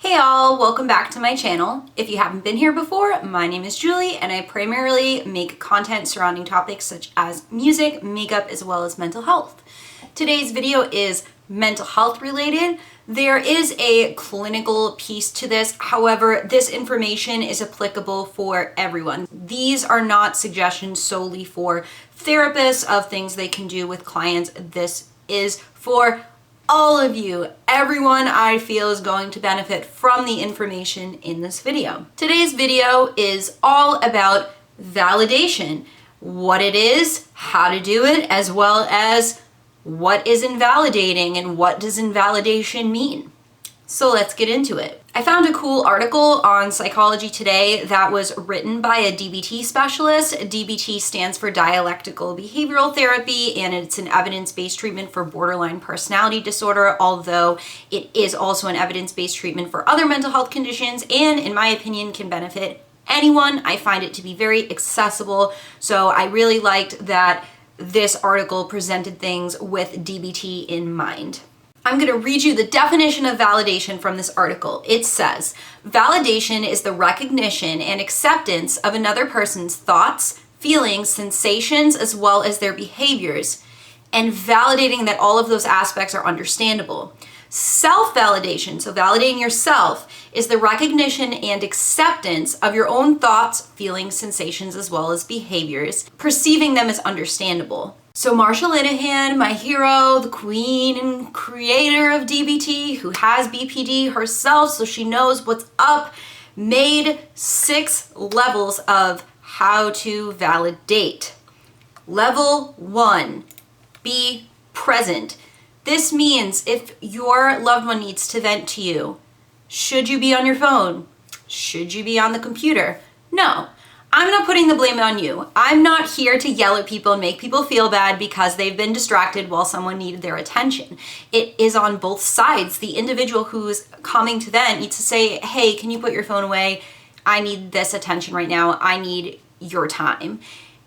Hey all, welcome back to my channel. If you haven't been here before, my name is Julie and I primarily make content surrounding topics such as music, makeup, as well as mental health. Today's video is mental health related. There is a clinical piece to this. However, this information is applicable for everyone. These are not suggestions solely for therapists of things they can do with clients. This is for all of you. Everyone I feel is going to benefit from the information in this video. Today's video is all about validation, what it is, how to do it, as well as what is invalidating and what does invalidation mean. So let's get into it. I found a cool article on Psychology Today that was written by a DBT specialist. DBT stands for dialectical behavioral therapy, and it's an evidence-based treatment for borderline personality disorder, although it is also an evidence-based treatment for other mental health conditions, and in my opinion can benefit anyone. I find it to be very accessible, so I really liked that this article presented things with DBT in mind. I'm going to read you the definition of validation from this article. It says, validation is the recognition and acceptance of another person's thoughts, feelings, sensations, as well as their behaviors, and validating that all of those aspects are understandable. Self-validation, so validating yourself, is the recognition and acceptance of your own thoughts, feelings, sensations, as well as behaviors, perceiving them as understandable. So Marsha Linehan, my hero, the queen and creator of DBT, who has BPD herself, so she knows what's up, made 6 levels of how to validate. Level 1, be present. This means if your loved one needs to vent to you, should you be on your phone? Should you be on the computer? No. I'm not putting the blame on you. I'm not here to yell at people and make people feel bad because they've been distracted while someone needed their attention. It is on both sides. The individual who's coming to vent needs to say, hey, can you put your phone away? I need this attention right now. I need your time.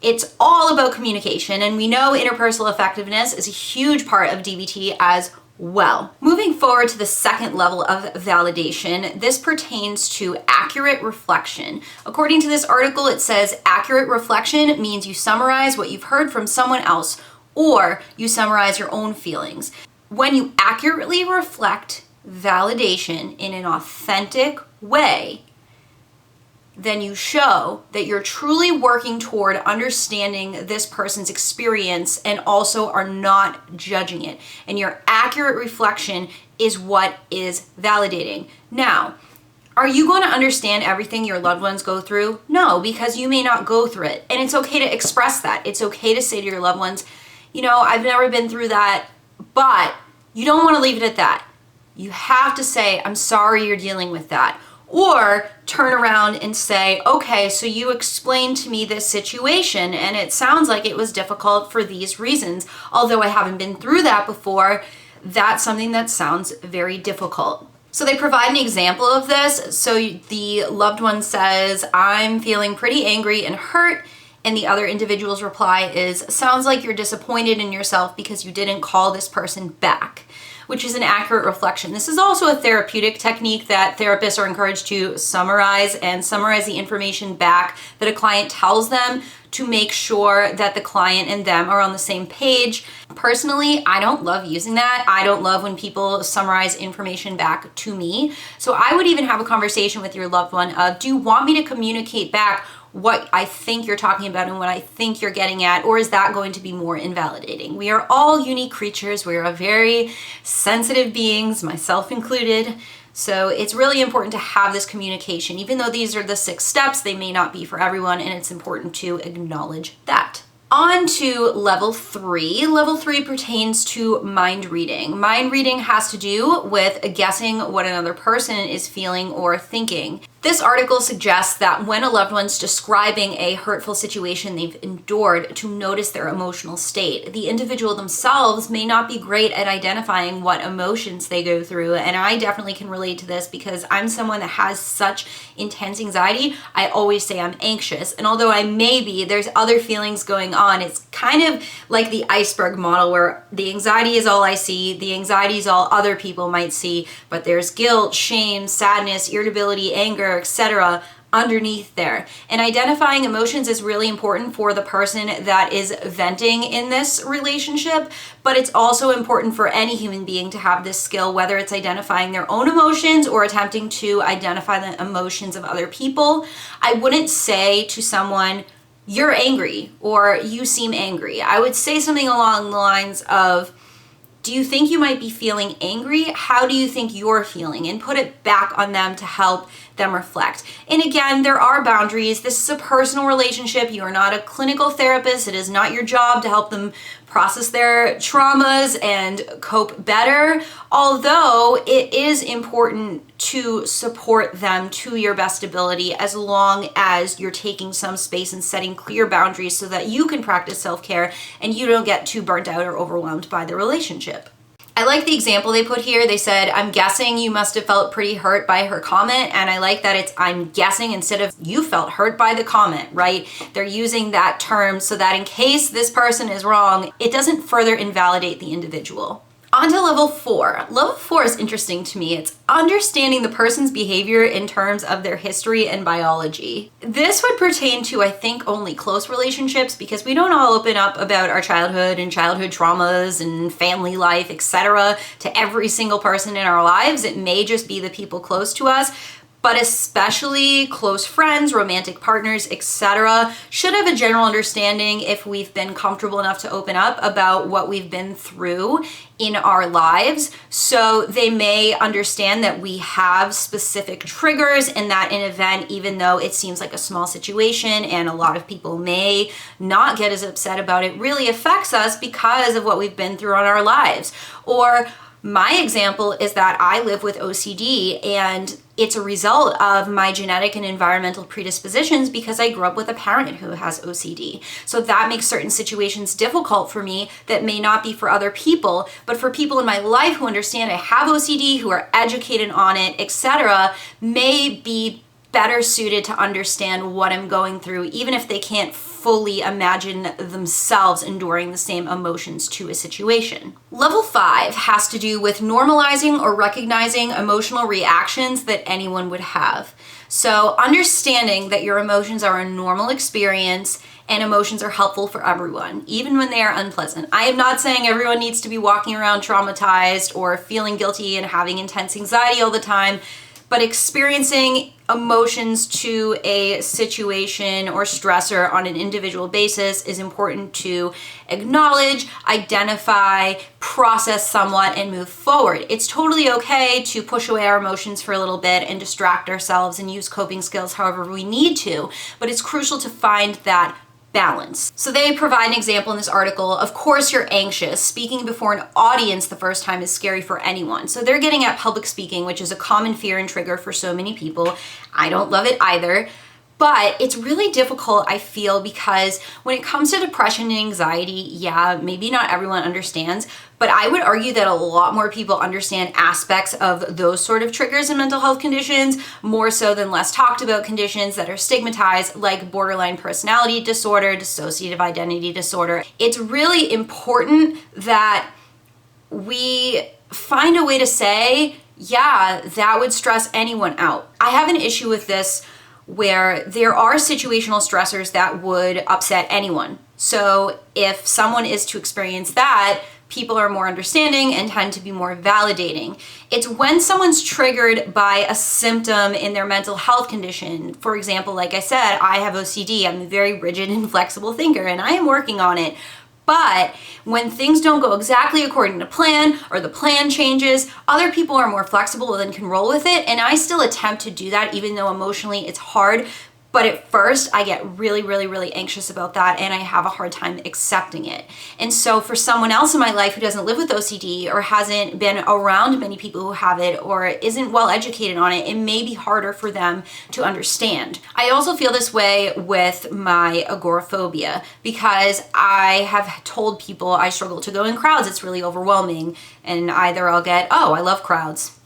It's all about communication, and we know interpersonal effectiveness is a huge part of DBT as well. Moving forward to the second level of validation, this pertains to accurate reflection. According to this article, it says accurate reflection means you summarize what you've heard from someone else, or you summarize your own feelings. When you accurately reflect validation in an authentic way, then you show that you're truly working toward understanding this person's experience and also are not judging it. And your accurate reflection is what is validating. Now, are you going to understand everything your loved ones go through? No, because you may not go through it. And it's okay to express that. It's okay to say to your loved ones, you know, I've never been through that, but you don't want to leave it at that. You have to say, I'm sorry you're dealing with that. Or turn around and say, okay, so you explained to me this situation and it sounds like it was difficult for these reasons. Although I haven't been through that before, that's something that sounds very difficult. So they provide an example of this. So the loved one says, I'm feeling pretty angry and hurt. And the other individual's reply is, sounds like you're disappointed in yourself because you didn't call this person back, which is an accurate reflection. This is also a therapeutic technique that therapists are encouraged to summarize the information back that a client tells them to make sure that the client and them are on the same page. Personally, I don't love using that. I don't love when people summarize information back to me. So I would even have a conversation with your loved one of, do you want me to communicate back what I think you're talking about and what I think you're getting at, or is that going to be more invalidating? We are all unique creatures. We are very sensitive beings, myself included. So it's really important to have this communication. Even though these are the 6 steps, they may not be for everyone, and it's important to acknowledge that. On to level 3. Level 3 pertains to mind reading. Mind reading has to do with guessing what another person is feeling or thinking. This article suggests that when a loved one's describing a hurtful situation they've endured, to notice their emotional state. The individual themselves may not be great at identifying what emotions they go through, and I definitely can relate to this because I'm someone that has such intense anxiety. I always say I'm anxious, and although I may be, there's other feelings going on Linehan, it's kind of like the iceberg model where the anxiety is all I see, the anxiety is all other people might see, but there's guilt, shame, sadness, irritability, anger, etc. underneath there. And identifying emotions is really important for the person that is venting in this relationship, but it's also important for any human being to have this skill, whether it's identifying their own emotions or attempting to identify the emotions of other people. I wouldn't say to someone, you're angry or you seem angry. I would say something along the lines of, do you think you might be feeling angry? How do you think you're feeling? And put it back on them to help them reflect. And again, there are boundaries. This is a personal relationship. You are not a clinical therapist. It is not your job to help them process their traumas and cope better. Although it is important to support them to your best ability as long as you're taking some space and setting clear boundaries so that you can practice self-care and you don't get too burnt out or overwhelmed by the relationship. I like the example they put here. They said, I'm guessing you must have felt pretty hurt by her comment. And I like that it's I'm guessing instead of you felt hurt by the comment, right? They're using that term so that in case this person is wrong, it doesn't further invalidate the individual. On to level 4. Level 4 is interesting to me. It's understanding the person's behavior in terms of their history and biology. This would pertain to, I think, only close relationships because we don't all open up about our childhood and childhood traumas and family life, etc. to every single person in our lives. It may just be the people close to us. But especially close friends, romantic partners, etc. should have a general understanding if we've been comfortable enough to open up about what we've been through in our lives. So they may understand that we have specific triggers and that an event, even though it seems like a small situation and a lot of people may not get as upset about it, really affects us because of what we've been through on our lives. Or my example is that I live with OCD and it's a result of my genetic and environmental predispositions because I grew up with a parent who has OCD. So that makes certain situations difficult for me that may not be for other people, but for people in my life who understand I have OCD, who are educated on it, etc., may be better suited to understand what I'm going through, even if they can't fully imagine themselves enduring the same emotions to a situation. Level 5 has to do with normalizing or recognizing emotional reactions that anyone would have. So understanding that your emotions are a normal experience and emotions are helpful for everyone, even when they are unpleasant. I am not saying everyone needs to be walking around traumatized or feeling guilty and having intense anxiety all the time, but experiencing emotions to a situation or stressor on an individual basis is important to acknowledge, identify, process somewhat, and move forward. It's totally okay to push away our emotions for a little bit and distract ourselves and use coping skills however we need to, but it's crucial to find that balance. So they provide an example in this article. Of course you're anxious. Speaking before an audience the first time is scary for anyone. So they're getting at public speaking, which is a common fear and trigger for so many people. I don't love it either. But it's really difficult, I feel, because when it comes to depression and anxiety, yeah, maybe not everyone understands, but I would argue that a lot more people understand aspects of those sort of triggers in mental health conditions, more so than less talked about conditions that are stigmatized, like borderline personality disorder, dissociative identity disorder. It's really important that we find a way to say, yeah, that would stress anyone out. I have an issue with this where there are situational stressors that would upset anyone. So if someone is to experience that, people are more understanding and tend to be more validating. It's when someone's triggered by a symptom in their mental health condition. For example, like I said, I have OCD. I'm a very rigid and flexible thinker, and I am working on it. But when things don't go exactly according to plan or the plan changes, other people are more flexible and can roll with it. And I still attempt to do that even though emotionally it's hard. But at first I get really, really, really anxious about that and I have a hard time accepting it. And so for someone else in my life who doesn't live with OCD or hasn't been around many people who have it or isn't well educated on it, it may be harder for them to understand. I also feel this way with my agoraphobia because I have told people I struggle to go in crowds. It's really overwhelming. And either I'll get, oh, I love crowds.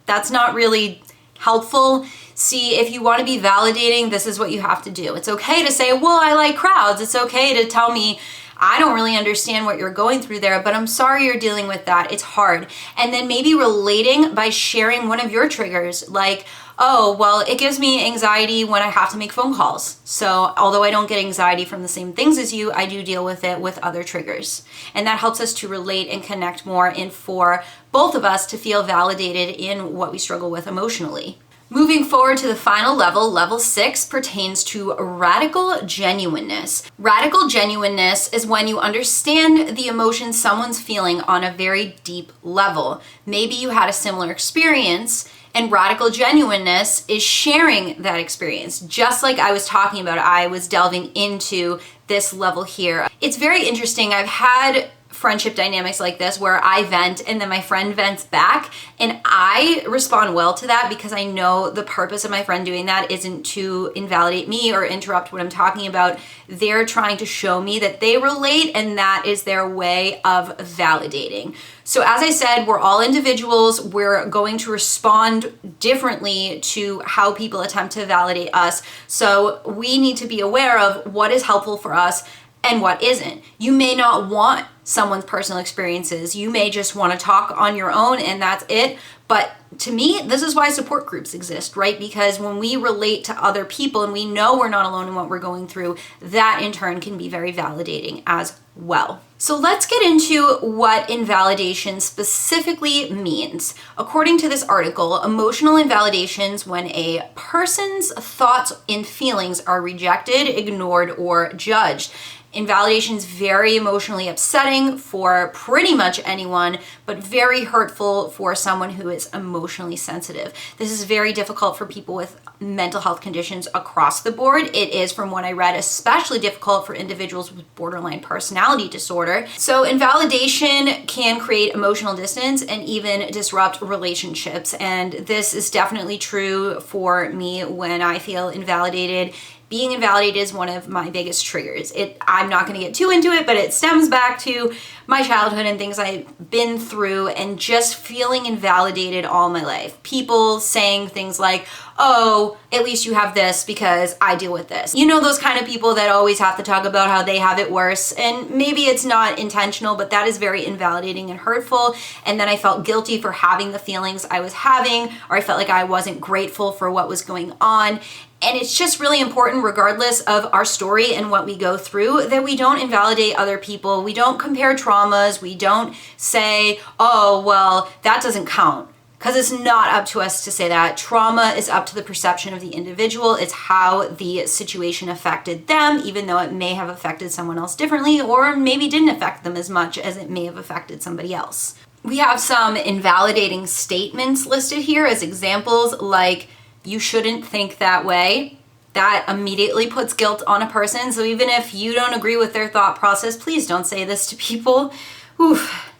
That's not really helpful. See, if you want to be validating, this is what you have to do. It's okay to say, well, I like crowds. It's okay to tell me, I don't really understand what you're going through there, but I'm sorry you're dealing with that. It's hard. And then maybe relating by sharing one of your triggers, like, oh, well, it gives me anxiety when I have to make phone calls. So although I don't get anxiety from the same things as you, I do deal with it with other triggers. And that helps us to relate and connect more, and for both of us to feel validated in what we struggle with emotionally. Moving forward to the final level, level 6 pertains to radical genuineness. Radical genuineness is when you understand the emotion someone's feeling on a very deep level. Maybe you had a similar experience, and radical genuineness is sharing that experience. Just like I was talking about, I was delving into this level here. It's very interesting. I've had friendship dynamics like this where I vent and then my friend vents back, and I respond well to that because I know the purpose of my friend doing that isn't to invalidate me or interrupt what I'm talking about. They're trying to show me that they relate, and that is their way of validating. So as I said, we're all individuals. We're going to respond differently to how people attempt to validate us. So we need to be aware of what is helpful for us and what isn't. You may not want someone's personal experiences. You may just want to talk on your own and that's it. But to me, this is why support groups exist, right? Because when we relate to other people and we know we're not alone in what we're going through, that in turn can be very validating as well. So let's get into what invalidation specifically means. According to this article, emotional invalidations when a person's thoughts and feelings are rejected, ignored, or judged. Invalidation is very emotionally upsetting for pretty much anyone, but very hurtful for someone who is emotionally sensitive. This is very difficult for people with mental health conditions across the board. It is, from what I read, especially difficult for individuals with borderline personality disorder. So invalidation can create emotional distance and even disrupt relationships. And this is definitely true for me when I feel invalidated. Being invalidated is one of my biggest triggers. I'm not going to get too into it, but it stems back to my childhood and things I've been through and just feeling invalidated all my life. People saying things like, oh, at least you have this because I deal with this. You know, those kind of people that always have to talk about how they have it worse. And maybe it's not intentional, but that is very invalidating and hurtful. And then I felt guilty for having the feelings I was having, or I felt like I wasn't grateful for what was going on. And it's just really important, regardless of our story and what we go through, that we don't invalidate other people. We don't compare traumas. We don't say, oh, well, that doesn't count. Because it's not up to us to say that. Trauma is up to the perception of the individual. It's how the situation affected them, even though it may have affected someone else differently, or maybe didn't affect them as much as it may have affected somebody else. We have some invalidating statements listed here as examples, like, you shouldn't think that way. That immediately puts guilt on a person. So even if you don't agree with their thought process, please don't say this to people. Oof.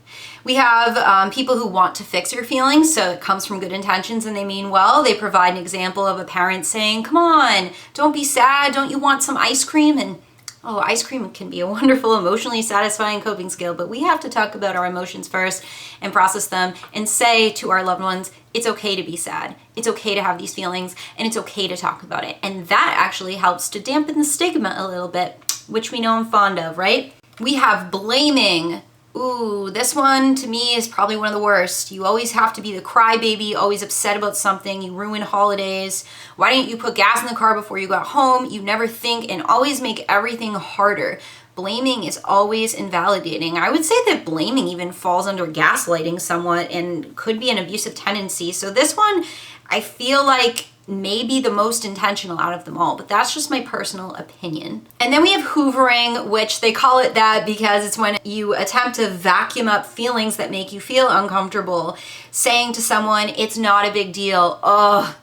We have people who want to fix your feelings, so it comes from good intentions and they mean well. They provide an example of a parent saying, come on, don't be sad, don't you want some ice cream? And oh, ice cream can be a wonderful, emotionally satisfying coping skill, but we have to talk about our emotions first and process them and say to our loved ones, it's okay to be sad. It's okay to have these feelings, and it's okay to talk about it. And that actually helps to dampen the stigma a little bit, which we know I'm fond of, right? We have blaming. Ooh, this one to me is probably one of the worst. You always have to be the crybaby, always upset about something. You ruin holidays. Why didn't you put gas in the car before you got home? You never think and always make everything harder. Blaming is always invalidating. I would say that blaming even falls under gaslighting somewhat and could be an abusive tendency. So this one, I feel like maybe the most intentional out of them all, but that's just my personal opinion. And then we have hoovering, which they call it that because it's when you attempt to vacuum up feelings that make you feel uncomfortable, saying to someone, it's not a big deal. Ugh.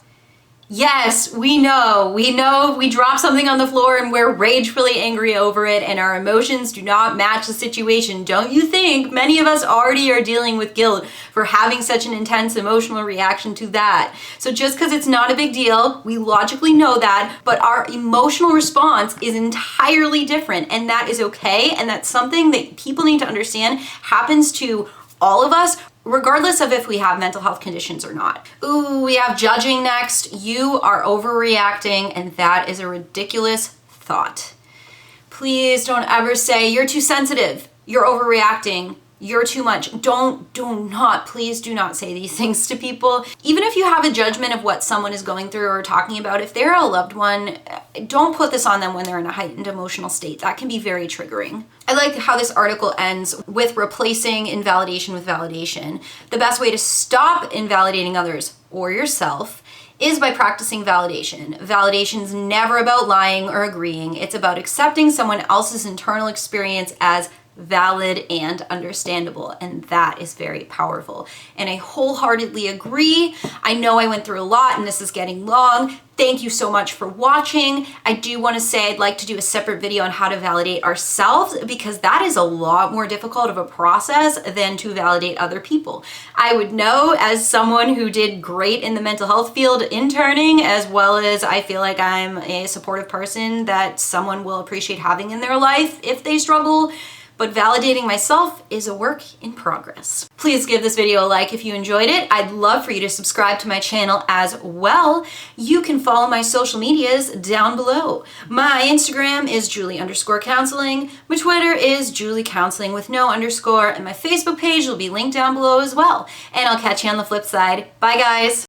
Yes, we know, we drop something on the floor and we're ragefully angry over it and our emotions do not match the situation. Don't you think many of us already are dealing with guilt for having such an intense emotional reaction to that? So just because it's not a big deal, we logically know that, but our emotional response is entirely different, and that is okay, and that's something that people need to understand happens to all of us, regardless of if we have mental health conditions or not. Ooh, we have judging next. You are overreacting, and that is a ridiculous thought. Please don't ever say you're too sensitive, you're overreacting, you're too much. Please do not say these things to people. Even if you have a judgment of what someone is going through or talking about, if they're a loved one, don't put this on them when they're in a heightened emotional state. That can be very triggering. I like how this article ends with replacing invalidation with validation. The best way to stop invalidating others or yourself is by practicing validation. Validation's never about lying or agreeing. It's about accepting someone else's internal experience as valid and understandable, and that is very powerful. And I wholeheartedly agree. I know I went through a lot and this is getting long. Thank you so much for watching. I do want to say I'd like to do a separate video on how to validate ourselves, because that is a lot more difficult of a process than to validate other people. I would know, as someone who did great in the mental health field interning, as well as I feel like I'm a supportive person that someone will appreciate having in their life if they struggle. But validating myself is a work in progress. Please give this video a like if you enjoyed it. I'd love for you to subscribe to my channel as well. You can follow my social medias down below. My Instagram is Julie_counseling. My Twitter is Julie Counseling with no underscore. And my Facebook page will be linked down below as well. And I'll catch you on the flip side. Bye guys.